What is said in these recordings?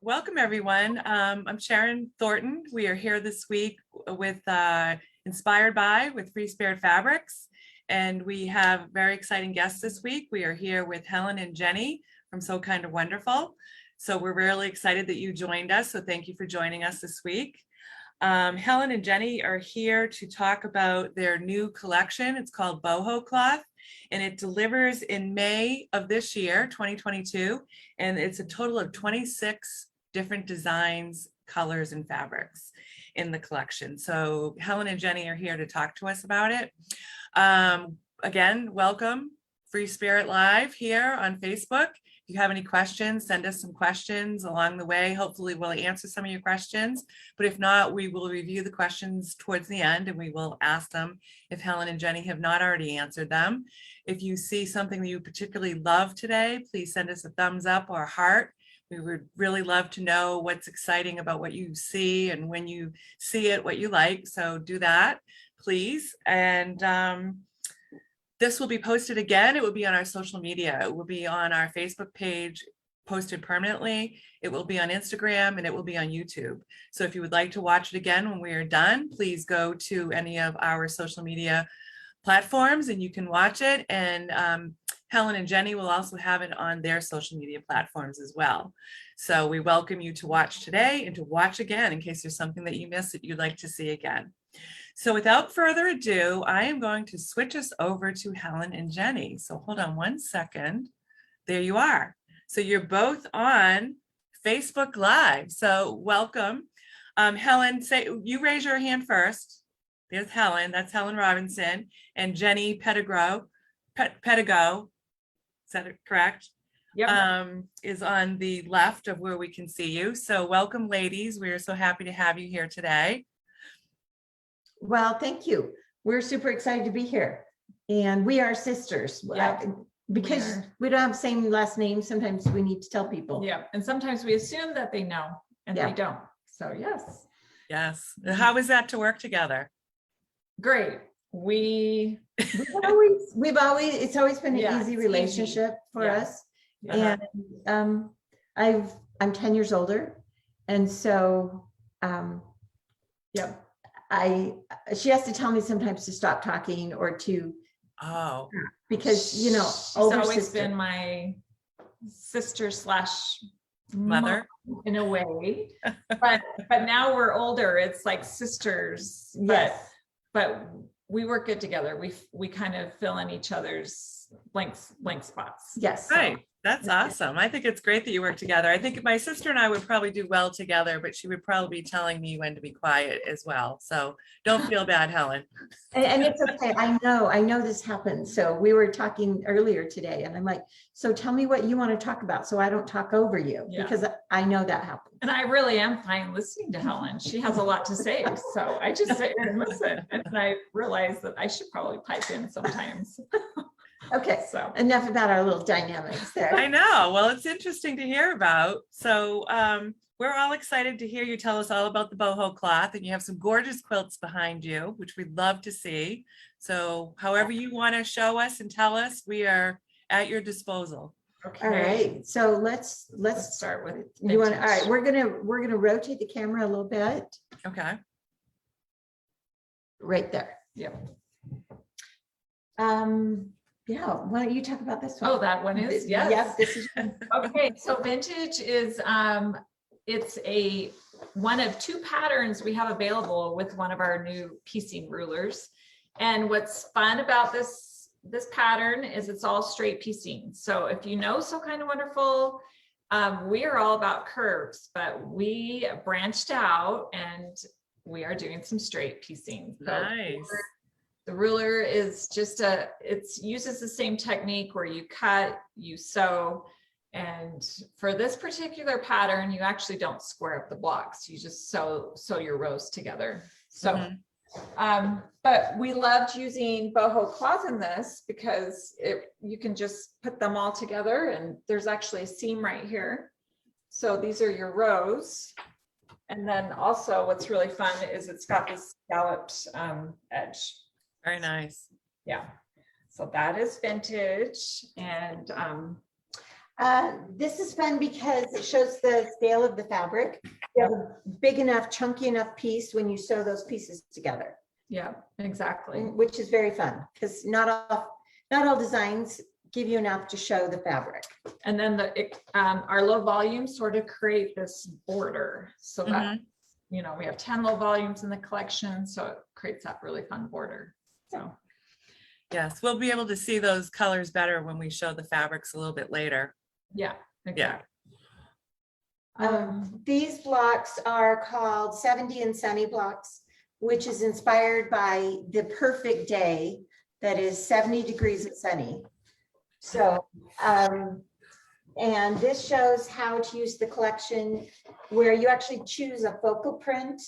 Welcome everyone. I'm Sharon Thornton. We are here this week with Inspired by with FreeSpirit Fabrics, and we have very exciting guests this week. We are here with Helen and Jenny from So Kind of Wonderful. So we're really excited that you joined us. So thank you for joining us this week. Helen and Jenny are here to talk about their new collection. It's called Boho Cloth, and it delivers in May of this year, 2022. And it's a total of 26 different designs, colors, and fabrics in the collection. So Helen and Jenny are here to talk to us about it. Again, welcome, FreeSpirit Live here on Facebook. If you have any questions, send us some questions along the way. Hopefully we'll answer some of your questions, but if not, we will review the questions towards the end and we will ask them if Helen and Jenny have not already answered them. If you see something that you particularly love today, please send us a thumbs up or a heart. We would really love to know what's exciting about what you see and when you see it, what you like. So do that, please. And this will be posted again. It will be on our social media. It will be on our Facebook page, posted permanently. It will be on Instagram and it will be on YouTube. So if you would like to watch it again when we are done, please go to any of our social media platforms and you can watch it. And Helen and Jenny will also have it on their social media platforms as well. So we welcome you to watch today and to watch again in case there's something that you missed that you'd like to see again. So without further ado, I am going to switch us over to Helen and Jenny. So hold on one second. There you are. So you're both on Facebook Live. So welcome. Helen, you raise your hand first. There's Helen. That's Helen Robinson. And Jenny Pedigo. Is that correct? Yep. Is on the left of where we can see you. So welcome, ladies. We are so happy to have you here today. Well, thank you. We're super excited to be here. And we are sisters. Yeah, because we don't have the same last name, sometimes we need to tell people. yeah. And sometimes we assume that they know and they don't. So yes. Yes. How is that to work together? Great. It's always been an easy relationship for us. Yeah. And I'm 10 years older. And so Yep. she has to tell me sometimes to stop talking or to because she's always been my sister slash mother in a way, but now we're older, it's like sisters. Yes. But we work good together. We kind of fill in each other's blank spots. Yes. Right. That's awesome. I think it's great that you work together. I think my sister and I would probably do well together, but she would probably be telling me when to be quiet as well. So don't feel bad, Helen. And it's okay. I know this happens. So we were talking earlier today and I'm like, so tell me what you want to talk about so I don't talk over you, because I know that happens. And I really am fine listening to Helen. She has a lot to say. So I just sit here and listen. And I realize that I should probably pipe in sometimes. Okay, so enough about our little dynamics there. I know. Well, it's interesting to hear about. So we're all excited to hear you tell us all about the boho cloth, and you have some gorgeous quilts behind you, which we'd love to see. So however you want to show us and tell us, we are at your disposal. Okay. All right. So let's start with you want. All right, we're gonna rotate the camera a little bit. Okay. Right there. Yep. Yeah, why don't you talk about this one? Oh, that one is, yes. Yep, this is okay. So vintage is it's one of two patterns we have available with one of our new piecing rulers. And what's fun about this pattern is it's all straight piecing. So if you know So Kind of Wonderful, we are all about curves, but we branched out and we are doing some straight piecing. So nice. the ruler is just it uses the same technique where you cut, you sew, and for this particular pattern, you actually don't square up the blocks. You just sew your rows together. So, but we loved using boho cloth in this because you can just put them all together, and there's actually a seam right here. So these are your rows. And then also what's really fun is it's got this scalloped edge. Very nice. Yeah. So that is vintage. And This is fun because it shows the scale of the fabric. You have a big enough, chunky enough piece when you sew those pieces together, Yeah, exactly. which is very fun because not all designs give you enough to show the fabric. And then our low volumes sort of create this border so that, you know, we have 10 low volumes in the collection. So it creates that really fun border. So Yes, we'll be able to see those colors better when we show the fabrics a little bit later. yeah, exactly. These blocks are called 70 and Sunny blocks, which is inspired by the perfect day that is 70 degrees and sunny. So, and this shows how to use the collection where you actually choose a focal print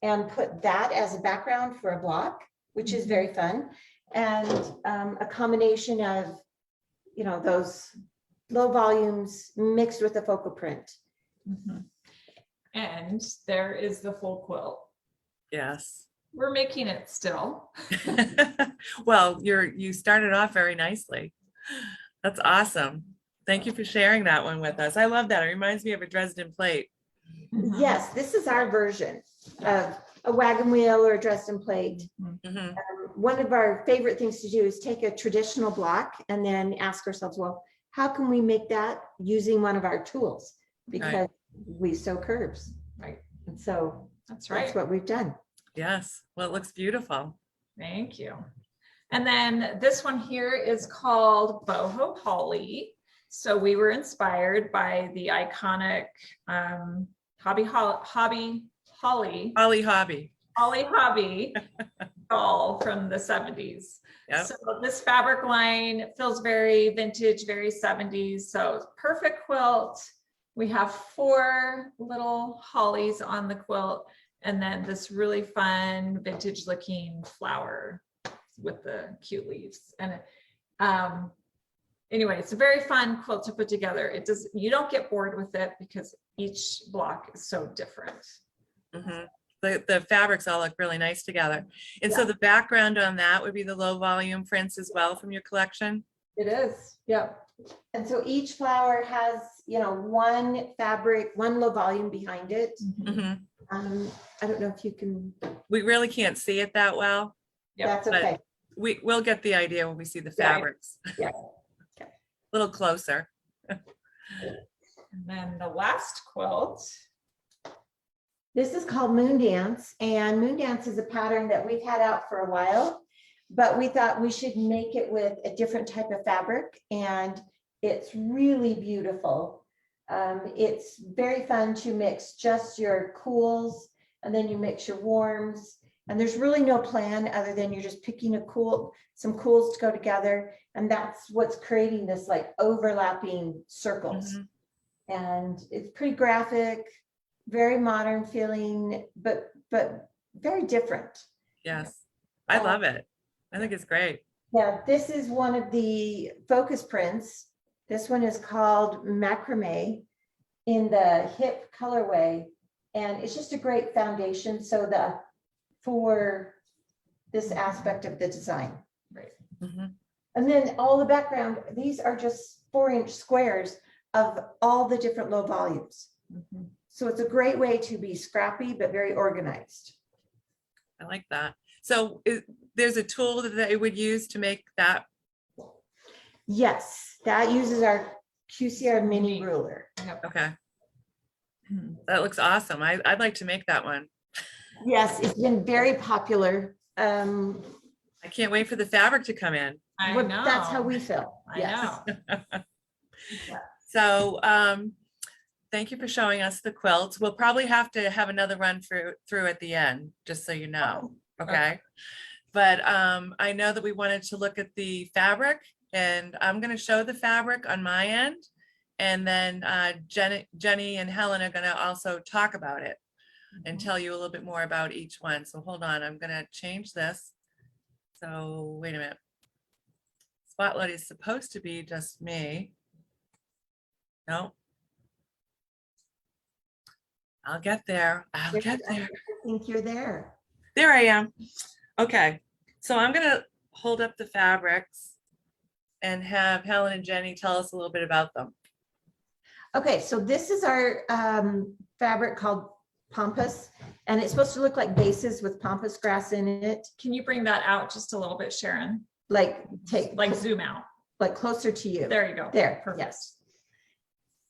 and put that as a background for a block, which is very fun. And a combination of, you know, those low volumes mixed with a focal print. And there is the full quilt. Yes. We're making it still. Well, you started off very nicely. That's awesome. Thank you for sharing that one with us. I love that. It reminds me of a Dresden plate. Yes, this is our version of a wagon wheel or a Dresden plate. One of our favorite things to do is take a traditional block and then ask ourselves, well, how can we make that using one of our tools? Because we sew curves. Right. And so That's right. that's what we've done. Yes. Well, it looks beautiful. Thank you. And then this one here is called Boho Holly. So we were inspired by the iconic Holly Hobby doll from the 70s. Yep. So this fabric line feels very vintage, very 70s. So perfect quilt. We have 4 little hollies on the quilt, and then this really fun vintage looking flower with the cute leaves. And anyway, it's a very fun quilt to put together. You don't get bored with it because each block is so different. The fabrics all look really nice together. And so the background on that would be the low volume prints as well from your collection? It is. Yep. And so each flower has, you know, one fabric, one low volume behind it. I don't know if you can. We really can't see it that well. Yep. That's okay. We'll get the idea when we see the fabrics. Yeah. A little closer. And then the last quilt. This is called Moon Dance, and Moon Dance is a pattern that we've had out for a while, but we thought we should make it with a different type of fabric, and it's really beautiful. It's very fun to mix just your cools, and then you mix your warms, and there's really no plan other than you're just picking some cools to go together, and that's what's creating this like overlapping circles. And it's pretty graphic, very modern feeling, but very different. Yes, I love it. I think it's great. Yeah, this is one of the focus prints. This one is called Macrame in the hip colorway, and it's just a great foundation for this aspect of the design. Right. And then all the background, these are just 4-inch squares of all the different low volumes. So it's a great way to be scrappy, but very organized. I like that. So there's a tool that they would use to make that? Yes, that uses our QCR mini ruler. Okay. That looks awesome. I'd like to make that one. Yes, it's been very popular. I can't wait for the fabric to come in. I Well, know. that's how we feel. I Yes. know. So thank you for showing us the quilts. We'll probably have to have another run through at the end, just so you know. Okay. But I know that we wanted to look at the fabric, and I'm going to show the fabric on my end. And then Jenny and Helen are going to also talk about it and tell you a little bit more about each one. So hold on, I'm going to change this. So wait a minute. Spotlight is supposed to be just me. No. I'll get there. I'll get there. I think you're there. There I am. Okay. So I'm going to hold up the fabrics and have Helen and Jenny tell us a little bit about them. Okay, so this is our fabric called pampas, and it's supposed to look like vases with pampas grass in it. Can you bring that out just a little bit, Sharon? Like Like zoom out. like closer to you. There you go. There, Perfect. yes.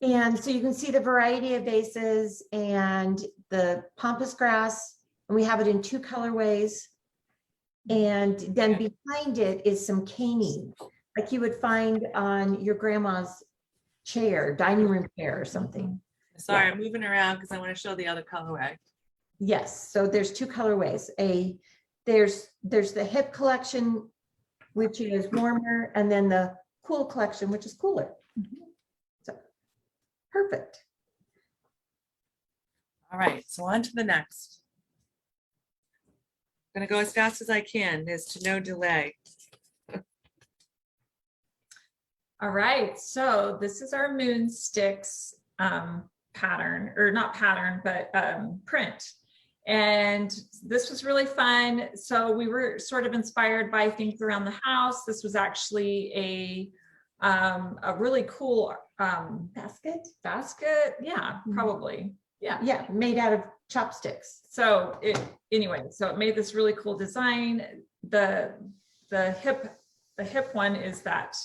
And so you can see the variety of vases and the pampas grass, and we have it in 2 colorways. And then behind it is some caning, like you would find on your grandma's chair, dining room chair or something. Sorry, I'm moving around because I want to show the other colorway. Yes, so there's 2 colorways. There's the hip collection, which is warmer, and then the cool collection, which is cooler. So perfect. All right, so on to the next. I'm gonna go as fast as I can. There's to no delay. All right, so this is our moon sticks pattern, or not pattern, but print. And this was really fun. So we were sort of inspired by things around the house. This was actually a really cool Basket? Yeah, probably. Yeah. Yeah, made out of chopsticks. So it made this really cool design. The hip one is that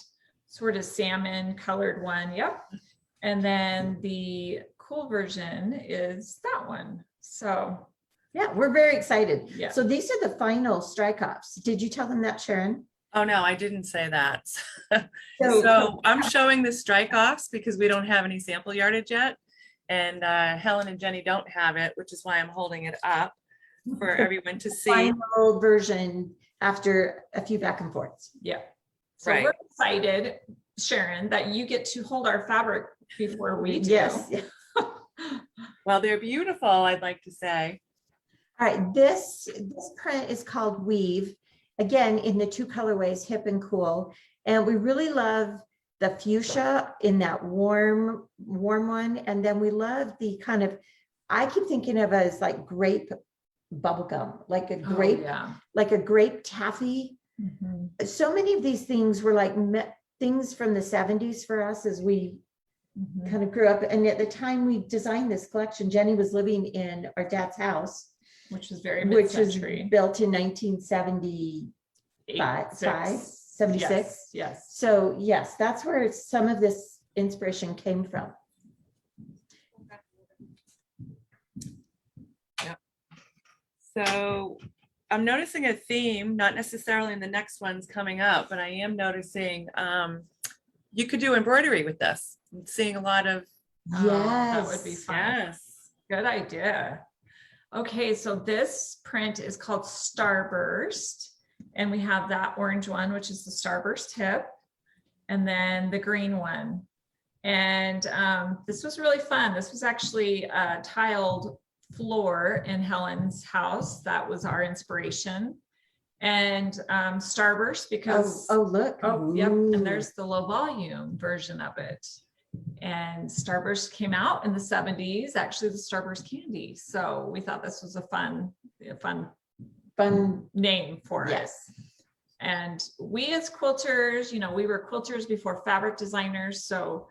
sort of salmon colored one. Yep. And then the cool version is that one. So Yeah, we're very excited. yeah. So these are the final strike-offs. Did you tell them that, Sharon? Oh, no, I didn't say that. So- So I'm showing the strike offs because we don't have any sample yardage yet. And Helen and Jenny don't have it, which is why I'm holding it up for everyone to see. Final version after a few back and forths. Yeah. So Right. we're excited, Sharon, that you get to hold our fabric before we do. Yes. Well, they're beautiful, I'd like to say. All right, this print is called Weave, again, in the 2 colorways, hip and cool. And we really love the fuchsia in that warm one. And then we love the kind of, I keep thinking of as like grape bubblegum, like a grape, yeah. like a grape taffy. Mhm. So many of these things were like things from the 70s for us as we Mhm. kind of grew up. And at the time we designed this collection, Jenny was living in our dad's house, Which was very which was mid-century. built in 1976. Yes. So yes, that's where some of this inspiration came from. So I'm noticing a theme, not necessarily in the next ones coming up, but I am noticing you could do embroidery with this. I'm seeing a lot of, Oh, that would be Yes. fun. yes. Good idea. Okay, so this print is called Starburst. And we have that orange one, which is the Starburst hip, and then the green one. And this was really fun. This was actually a tiled floor in Helen's house. That was our inspiration. And Starburst because Look. yep, Ooh. and there's the low volume version of it. And Starburst came out in the 70s, actually the Starburst candy. So we thought this was a fun Fun. name for it. Yes. And we as quilters, we were quilters before fabric designers. So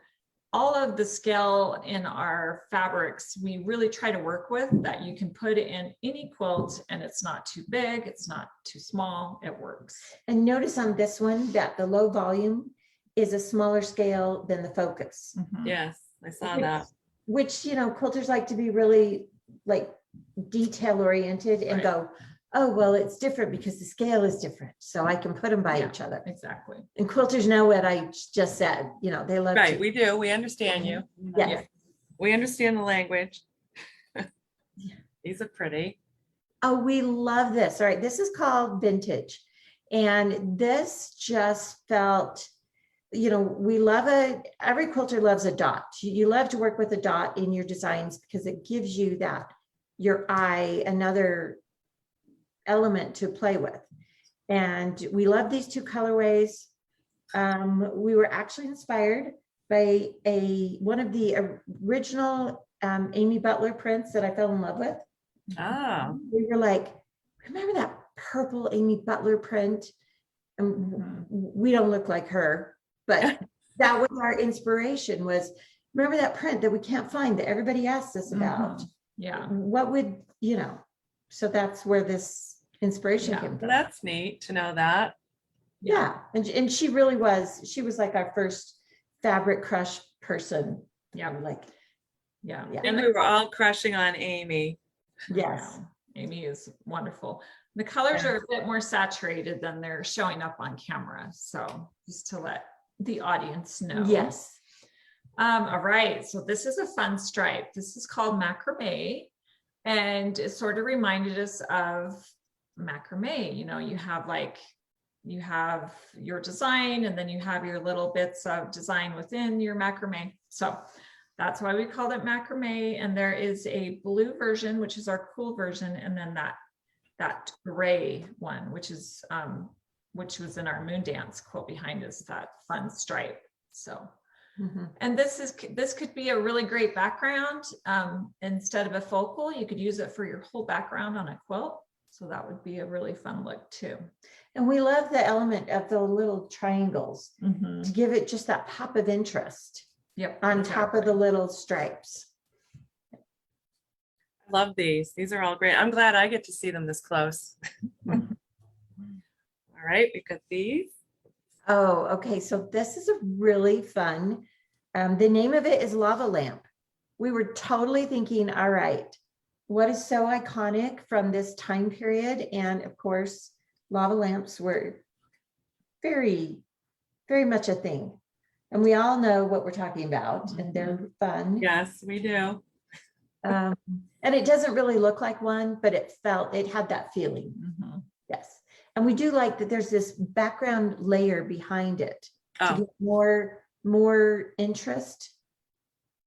all of the scale in our fabrics, we really try to work with that you can put it in any quilt and it's not too big, it's not too small, it works. And notice on this one that the low volume is a smaller scale than the focus, Mhm. Yes, I saw that. which, quilters like to be really like detail oriented and Right. go, oh, well, it's different because the scale is different. So I can put them by Yeah. each other. Exactly. And quilters know what I just said, they love Right, to. we do. We understand you. Yes. Yeah. We understand the language. Yeah. These are pretty. Oh, we love this. All right, this is called Vintage. And this just felt, we love every quilter loves a dot. You love to work with a dot in your designs because it gives you your eye, another element to play with. And we love these 2 colorways. We were actually inspired by one of the original Amy Butler prints that I fell in love with. Oh, We were like, remember that purple Amy Butler print? And we don't look like her, but that was our inspiration, was remember that print that we can't find that everybody asks us about? Yeah. What would, so that's where this inspiration Yeah. came Well, from. that's neat to know that. Yeah, and she really was, she was like our first fabric crush person. Yeah. Like, Yeah. Yeah. I think we were all crushing on Amy. yes. Amy is wonderful. The colors Yeah. are a bit more saturated than they're showing up on camera. So just to let the audience know. Yes. All right. So this is a fun stripe. This is called macrame. And it sort of reminded us of macrame. You have your design, and then you have your little bits of design within your macrame. So that's why we called it macrame. And there is a blue version, which is our cool version. And then that gray one, which was in our moon dance quilt behind us, that fun stripe. So, and this could be a really great background. Instead of a focal, you could use it for your whole background on a quilt. So that would be a really fun look too. And we love the element of the little triangles to give it just that pop of interest. Yep. On top of the little stripes. Love these. These are all great. I'm glad I get to see them this close. All right, we got these. Oh, okay. So this is a really fun. The name of it is Lava Lamp. We were totally thinking, all right, what is so iconic from this time period? And of course, lava lamps were very, very much a thing. And we all know what we're talking about, and they're fun. Yes, we do. And it doesn't really look like one, but it had that feeling. Yes. And we do like that there's this background layer behind it to Oh, get more interest.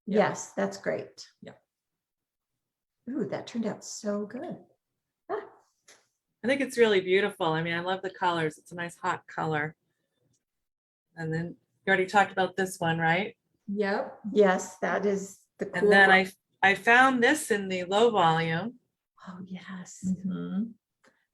Yeah. Yes, that's great. Yeah. Ooh, that turned out so good. I think it's really beautiful. I mean, I love the colors. It's a nice hot color. And then you already talked about this one, right? Yep. Yes, that is the cool. And then one. I found this in the low volume. Oh, yes.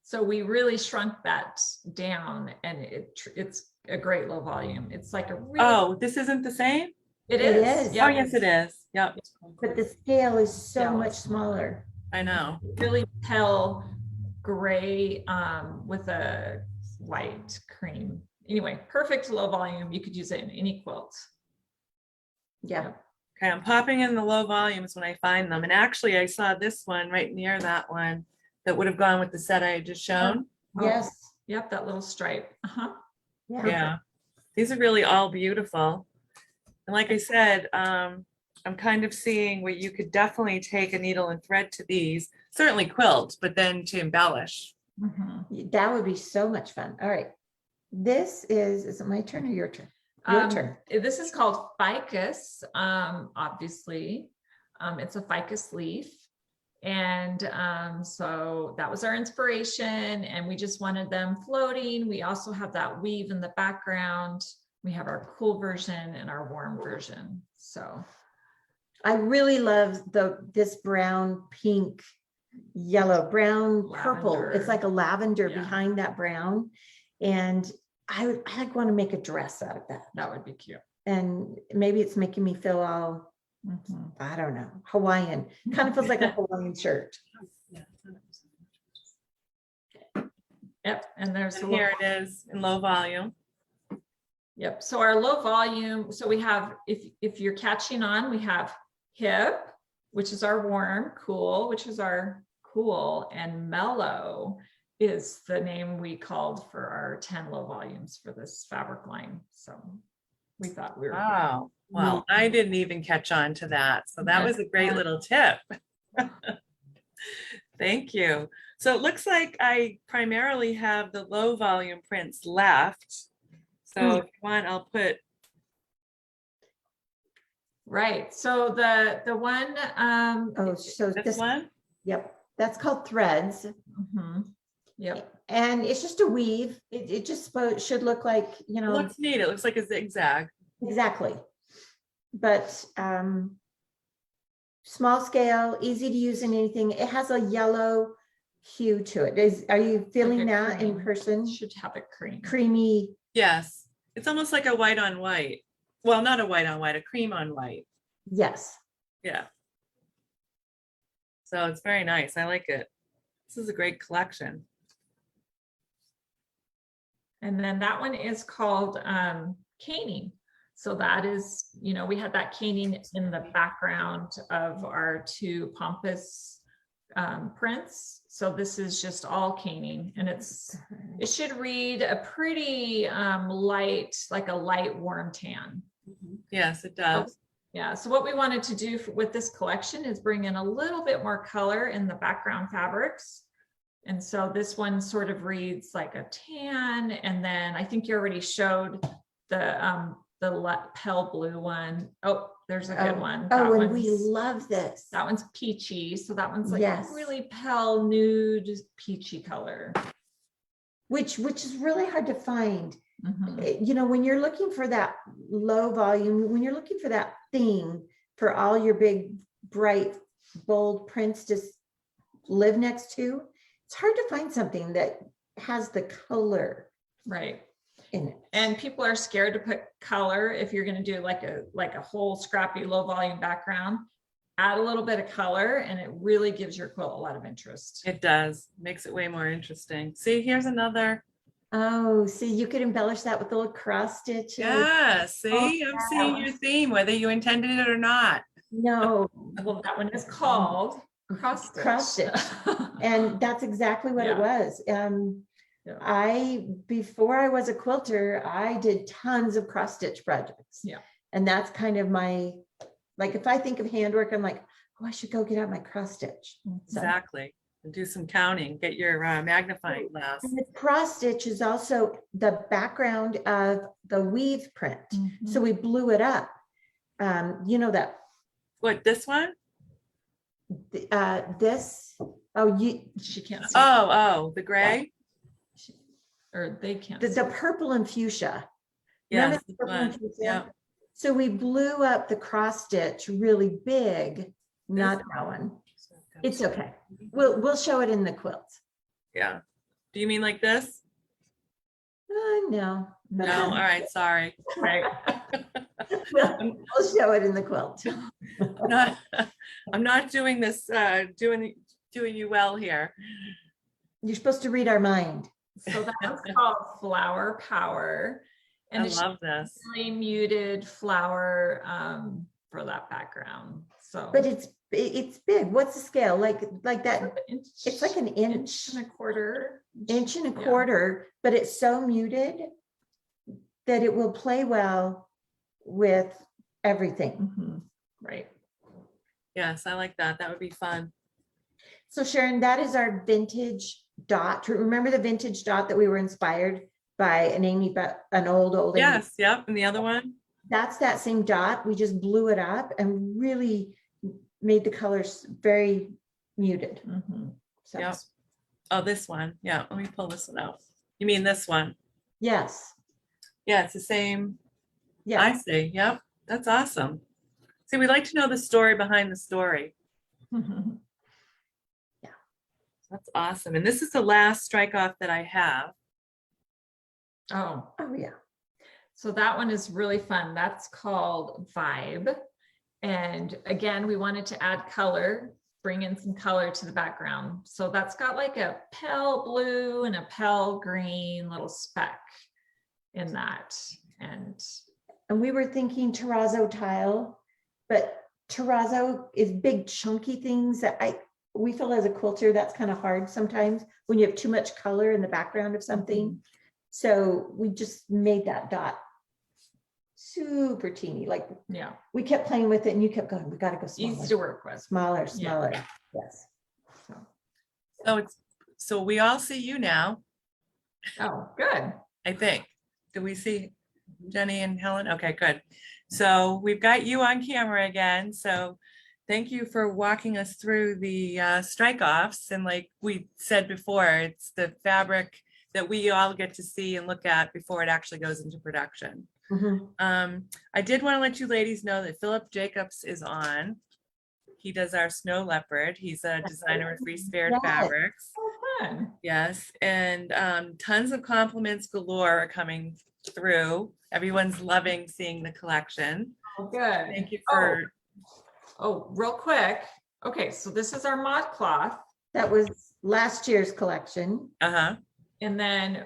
So we really shrunk that down, and it's a great low volume. It's like a really, Oh, this isn't the same? it It is. is. Yep. Oh, yes, it is. Yep. But the scale is so Scale is much smaller. I know. Really pale gray with a light cream. Anyway, perfect low volume. You could use it in any quilt. Yeah. Okay, I'm popping in the low volumes when I find them. And actually, I saw this one right near that one that would have gone with the set I had just shown. Yes. Yep, that little stripe. Yeah. Yeah, these are really all beautiful. And like I said, I'm kind of seeing where you could definitely take a needle and thread to these, certainly quilt, but then to embellish. That would be so much fun. All right. Is it my turn or your turn? Your turn. This is called ficus. Obviously, it's a ficus leaf. And so that was our inspiration, and we just wanted them floating. We also have that weave in the background. We have our cool version and our warm version. So I really love this brown, pink, yellow, brown, purple. Lavender. It's like a lavender Yeah. behind that brown. And I want to make a dress out of that. that would be cute. And maybe it's making me feel all, I don't know, Hawaiian. Kind of feels like a Hawaiian shirt. Yep, and there's And here it is in low volume. Yep. So our low volume, so we have, if you're catching on, we have hip, which is our warm, cool, which is our cool, and mellow is the name we called for our 10 low volumes for this fabric line. So we thought we were. Wow. Well, I didn't even catch on to that. So that was a great little tip. Thank you. So it looks like I primarily have the low volume prints left. So if you want, I'll put. Right. So the one, So This one? Yep. That's called threads. Yep. And it's just a weave. It just should look like, It looks neat. It looks like a zigzag. exactly. But small scale, easy to use in anything. It has a yellow hue to it. Are you feeling Like a that in cream. person? Should have a cream. Creamy. Yes. It's almost like a white on white. Well, not a white on white, a cream on white. Yes. Yeah. So it's very nice. I like it. This is a great collection. And then that one is called caning. So that is, you know, we had that caning in the background of our two pompous prints. So this is just all caning, and it should read a pretty light, like a light warm tan. Yes, it does. Yeah, so what we wanted to do with this collection is bring in a little bit more color in the background fabrics. And so this one sort of reads like a tan. And then I think you already showed the pale blue one. Oh, there's a good one. Oh, and we love this. That one's peachy. So that one's like Yes. a really pale nude peachy color. Which is really hard to find. Mhm. You know, when you're looking for that low volume, when you're looking for that theme for all your big, bright, bold prints to live next to, it's hard to find something that has the color Right. in it. And people are scared to put color. If you're going to do like a whole scrappy low volume background, add a little bit of color and it really gives your quilt a lot of interest. It does. Makes it way more interesting. See, here's another. Oh, see, you could embellish that with little cross stitches. Yeah, see, I'm seeing your theme, whether you intended it or not. No, Well, that one is called cross stitch. Cross stitch. And that's exactly what it Yeah. was. Yeah. Before I was a quilter, I did tons of cross stitch projects. Yeah. And that's kind of like, if I think of handwork, I'm like, oh, I should go get out my cross stitch. So- Exactly. And do some counting, get your magnifying glass. And the cross stitch is also the background of the weave print. Mhm. So we blew it up. You know that What, this one? this, She can't see. Oh, the gray? Or they can't the see. purple and fuchsia. Remember Yes, the this purple and one. fuchsia? Yeah. So we blew up the cross stitch really big, not that one. It's okay. We'll show it in the quilt. Yeah. Do you mean like this? No. No, all right, sorry. Right. We'll show it in the quilt. I'm not doing this, doing you well here. You're supposed to read our mind. So that one's called Flower Power. And I it's love this. really muted flower for that background. So But it's big. What's the scale? Like that, it's like an inch and a quarter. inch and a Yeah. quarter, but it's so muted that it will play well with everything. Mhm. Right. Yes, I like that. That would be fun. So Sharon, that is our vintage dot. Remember the vintage dot that we were inspired by an old Amy? Yes, yep. And the other one? That's that same dot. We just blew it up and really made the colors very muted. Mhm. So, Yep. Oh, this one. Yeah, let me pull this one out. You mean this one? yes. Yeah, it's the same. I Yes. see. Yep. That's awesome. See, we like to know the story behind the story. Mhm. That's awesome. And this is the last strike off that I have. Oh, Oh, yeah. so that one is really fun. That's called Vibe. And again, we wanted to add color, bring in some color to the background. So that's got like a pale blue and a pale green little speck in that. And And we were thinking terrazzo tile, but terrazzo is big chunky things that we feel as a quilter, that's kind of hard sometimes when you have too much color in the background of something. So we just made that dot super teeny. Like yeah, we kept playing with it and you kept going, we got to go easy to smaller, work with. smaller, smaller. Yes. So we all see you now, Oh, good. I think. Do we see Jenny and Helen? Okay, good. So we've got you on camera again. So thank you for walking us through the strike offs. And like we said before, it's the fabric that we all get to see and look at before it actually goes into production. Mhm. I did want to let you ladies know that Philip Jacobs is on. He does our snow leopard. He's a designer at FreeSpirit Yes. Fabrics. Oh, fun. Yes, and tons of compliments galore are coming through. Everyone's loving seeing the collection. Oh, good. Thank you for Oh, real quick. Okay, so this is our mod cloth. That was last year's collection. Uh-huh. And then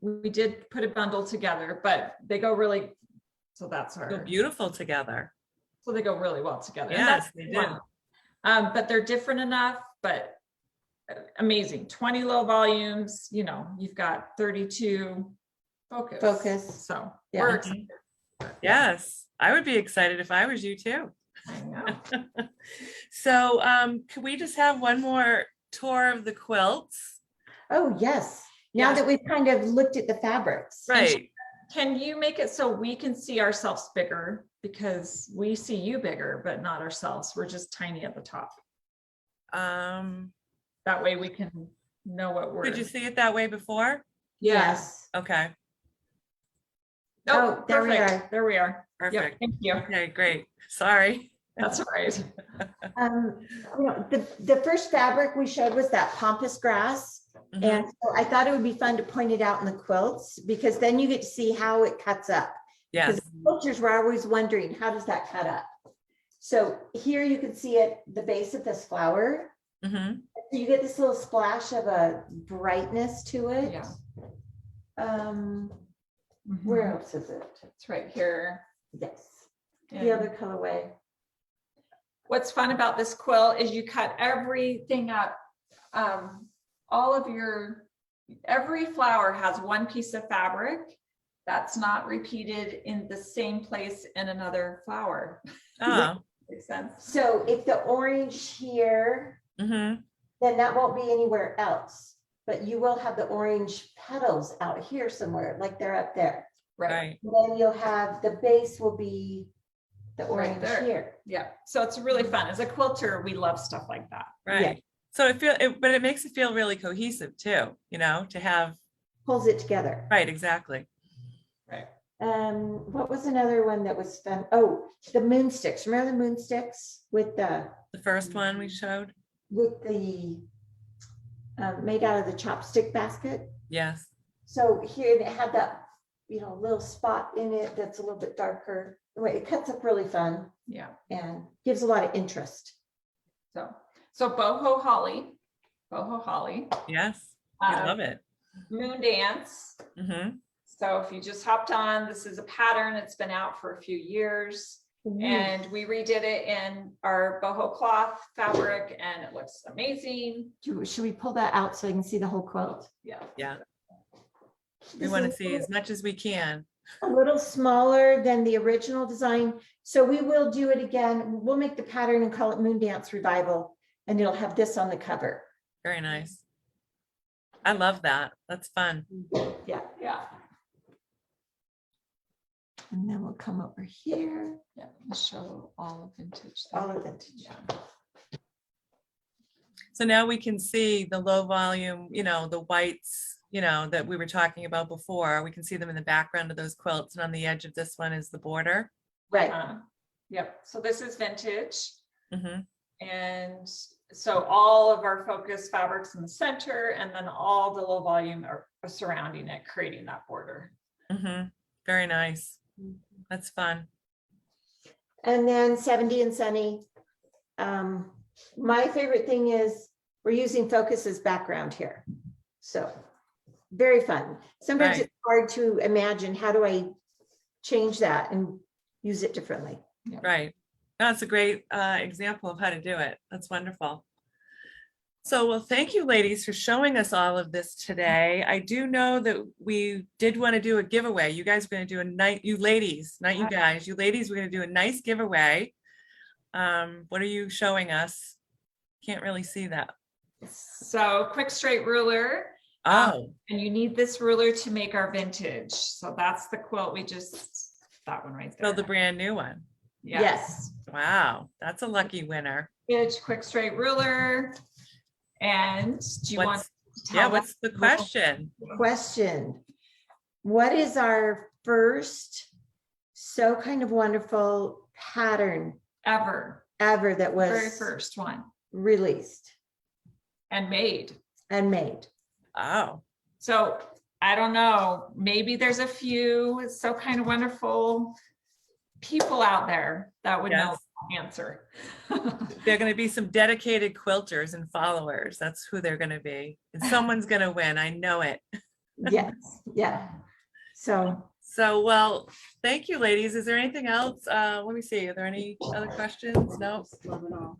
we did put a bundle together, but they go really, so that's Go our, beautiful together. so they go really well together. And Yes, that's they fun. do. But they're different enough, but amazing. 20 low volumes, you know, you've got 32 focus. So Yeah. we're excited. Yes, I would be excited if I was you too. I know. So could we just have one more tour of the quilts? Oh, yes. Now Yes. that we've kind of looked at the fabrics. Right. Can you make it so we can see ourselves bigger? Because we see you bigger, but not ourselves. We're just tiny at the top. That way we can know what we're. Did you see it that way before? Yes. Okay, Oh, there we perfect. are. There we are. Yep, perfect. thank you. Okay, great. Sorry. That's all right. You know, the first fabric we showed was that pampas grass. Mhm. And so I thought it would be fun to point it out in the quilts because then you get to see how it cuts up. Yes. Because quilters were always wondering, how does that cut up? So here you can see it, the base of this flower. Mhm. So you get this little splash of a brightness to it. Yeah. Where else is it? It's right here. Yes, the And other colorway. what's fun about this quilt is you cut everything up. All of every flower has one piece of fabric that's not repeated in the same place in another flower. Oh. Makes sense. So if the orange here, Mhm. then that won't be anywhere else. But you will have the orange petals out here somewhere, like they're up there. Right. And then you'll have, the base will be the Right orange there. here. Yeah. So it's really fun. As a quilter, we love stuff like that. Right. So but it makes it feel really cohesive too, you know, to have, Pulls it together. right, exactly. Right. What was another one that was fun? Oh, the moon sticks. Remember the moon sticks with the The first one we showed. made out of the chopstick basket. Yes. So here they had that, you know, little spot in it that's a little bit darker. Anyway, it cuts up really fun Yeah. and gives a lot of interest. So boho holly, Yes. We uh, love it. moon dance. Mhm. So if you just hopped on, this is a pattern. It's been out for a few years. And we redid it in our boho cloth fabric and it looks amazing. Should we pull that out so I can see the whole quilt? Yeah. Yeah. We This want to is see as much as we can. a little smaller than the original design. So we will do it again. We'll make the pattern and call it Moon Dance Revival. And it'll have this on the cover. Very nice. I love that. That's fun. Yeah. Yeah. And then we'll come over here. Yeah. Show all of vintage. All of it. Yeah. So now we can see the low volume, you know, the whites, you know, that we were talking about before. We can see them in the background of those quilts, and on the edge of this one is the border. Right. Yep. So this is vintage. Mhm. And so all of our focus fabrics in the center and then all the low volume are surrounding it, creating that border. Mhm. Very nice. That's fun. And then 70 and Sunny. My favorite thing is we're using focus as background here. So very fun. Sometimes Right. it's hard to imagine, how do I change that and use it differently? Right. That's a great example of how to do it. That's wonderful. So, well, thank you, ladies, for showing us all of this today. I do know that we did want to do a giveaway. You guys are going to do a night, you ladies, not you guys, you ladies, we're going to do a nice giveaway. What are you showing us? Can't really see that. So quick straight ruler. Oh, And you need this ruler to make our vintage. So that's the quilt we just, that one right there. so the brand new one. Yeah. Yes. Wow, that's a lucky winner. Vintage quick straight ruler. And do you want What's, to yeah, tell what's the question? Question. What is our first so kind of wonderful pattern ever, ever that was very first one released and made? and made? Oh, So I don't know, maybe there's a few so kind of wonderful people out there that would know yes. answer. They're going to be some dedicated quilters and followers. That's who they're going to be. And someone's going to win. I know it. Yes, yeah. So, So, well, thank you, ladies. Is there anything else? Let me see. Are there any other questions? No.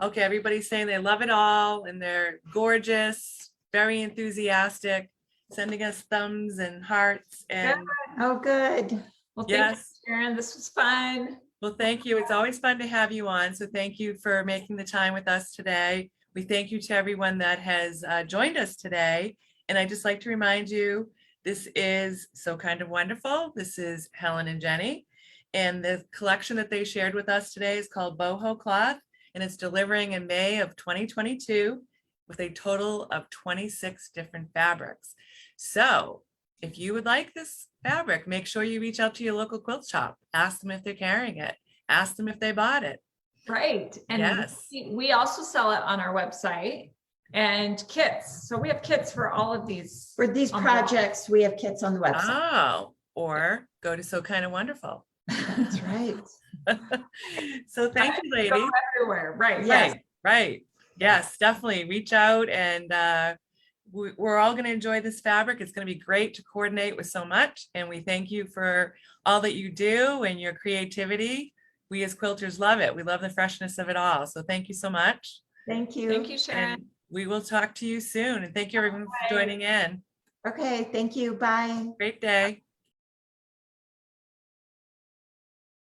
Okay, everybody's saying they love it all and they're gorgeous, very enthusiastic, sending us thumbs and hearts. And oh, good. Well, thank yes. you, Sharon. This was fun. Well, thank you. It's always fun to have you on. So thank you for making the time with us today. We thank you to everyone that has joined us today. And I'd just like to remind you, this is So Kind of Wonderful. This is Helen and Jenny. And the collection that they shared with us today is called Boho Cloth. And it's delivering in May of 2022 with a total of 26 different fabrics. So if you would like this fabric, make sure you reach out to your local quilt shop. Ask them if they're carrying it. Ask them if they bought it. Right. And Yes. we also sell it on our website and kits. So we have kits for all of these. For these on the wall. projects, we have kits on the website. Oh, or go to So Kind of Wonderful. That's right. So thank you, Go ladies. everywhere. Right. Yes. Right. Yes, definitely reach out, and we're all going to enjoy this fabric. It's going to be great to coordinate with so much. And we thank you for all that you do and your creativity. We as quilters love it. We love the freshness of it all. So thank you so much. Thank you. Thank you, Sharon. And we will talk to you soon. And thank you everyone for joining in. Okay, thank you. Bye. Great day.